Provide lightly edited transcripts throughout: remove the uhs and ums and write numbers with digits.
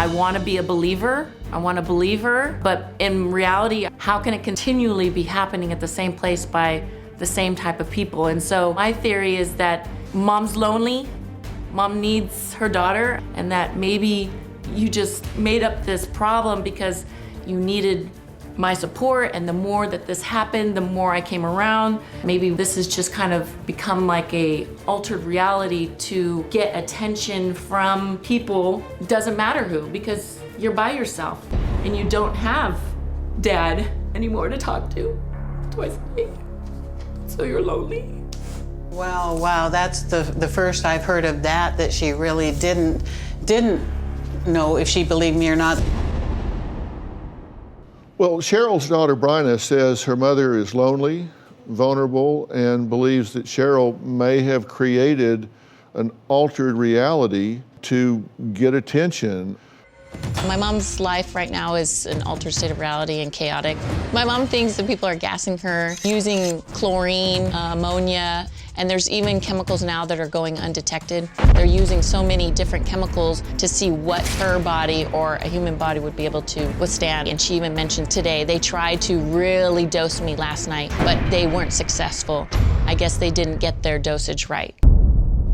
I want to be a believer. I want to believe her, but in reality, how can it continually be happening at the same place by the same type of people? And so my theory is that mom's lonely, mom needs her daughter, and that maybe you just made up this problem because you needed my support, and the more that this happened, the more I came around. Maybe this has just kind of become like a altered reality to get attention from people, doesn't matter who, because you're by yourself and you don't have dad anymore to talk to twice a day. So you're lonely. Wow, that's the first I've heard of that she really didn't know if she believed me or not. Well, Cheryl's daughter, Bryna, says her mother is lonely, vulnerable, and believes that Cheryl may have created an altered reality to get attention. My mom's life right now is an altered state of reality and chaotic. My mom thinks that people are gassing her, using chlorine, ammonia, and there's even chemicals now that are going undetected. They're using so many different chemicals to see what her body or a human body would be able to withstand. And she even mentioned today, they tried to really dose me last night, but they weren't successful. I guess they didn't get their dosage right.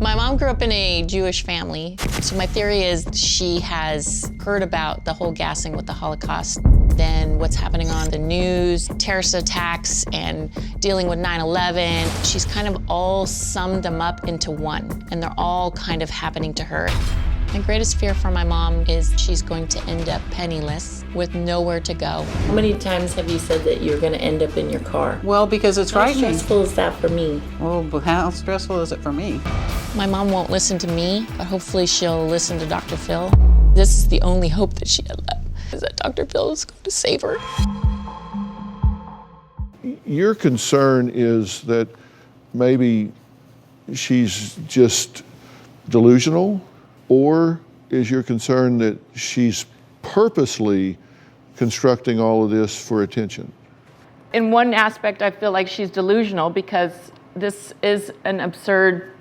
My mom grew up in a Jewish family, so my theory is she has heard about the whole gassing with the Holocaust, then what's happening on the news, terrorist attacks, and dealing with 9/11. She's kind of all summed them up into one, and they're all kind of happening to her. My greatest fear for my mom is she's going to end up penniless with nowhere to go. How many times have you said that you're going to end up in your car? Well, because it's frightening. How stressful is that for me? Oh, but how stressful is it for me? My mom won't listen to me, but hopefully she'll listen to Dr. Phil. This is the only hope that she had left, is that Dr. Phil is going to save her. Your concern is that maybe she's just delusional, or is your concern that she's purposely constructing all of this for attention? In one aspect, I feel like she's delusional because this is an absurd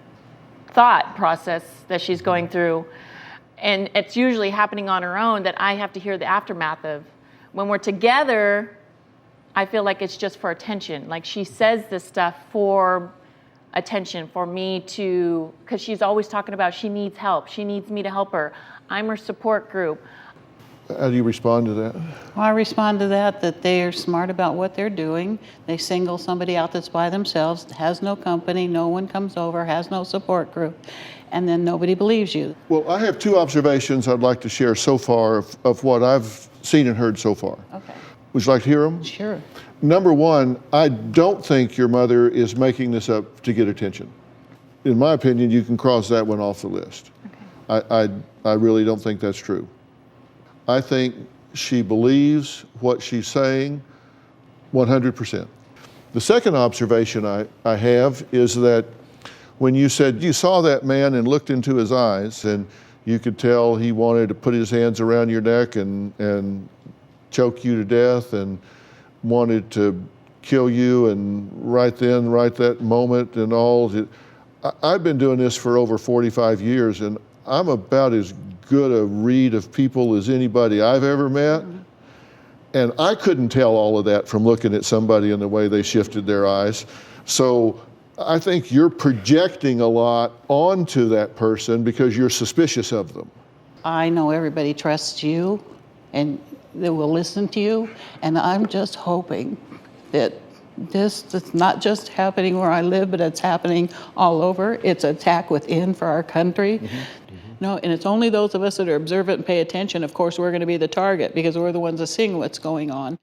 thought process that she's going through. And it's usually happening on her own that I have to hear the aftermath of. When we're together, I feel like it's just for attention. Like she says this stuff for attention, for me to, because she's always talking about she needs help. She needs me to help her. I'm her support group. How do you respond to that? Well, I respond to that they're smart about what they're doing. They single somebody out that's by themselves, has no company, no one comes over, has no support group, and then nobody believes you. Well, I have two observations I'd like to share so far of what I've seen and heard so far. Okay. Would you like to hear them? Sure. Number one, I don't think your mother is making this up to get attention. In my opinion, you can cross that one off the list. Okay. I really don't think that's true. I think she believes what she's saying 100%. The second observation I have is that when you said you saw that man and looked into his eyes and you could tell he wanted to put his hands around your neck and choke you to death and wanted to kill you, and right then, right that moment and all. I've been doing this for over 45 years, and I'm about as good a read of people as anybody I've ever met. Mm-hmm. And I couldn't tell all of that from looking at somebody and the way they shifted their eyes. So I think you're projecting a lot onto that person because you're suspicious of them. I know everybody trusts you and they will listen to you, and I'm just hoping that this is not just happening where I live, but it's happening all over. It's an attack within for our country. Mm-hmm. No, and it's only those of us that are observant and pay attention. Of course, we're going to be the target because we're the ones that seeing what's going on.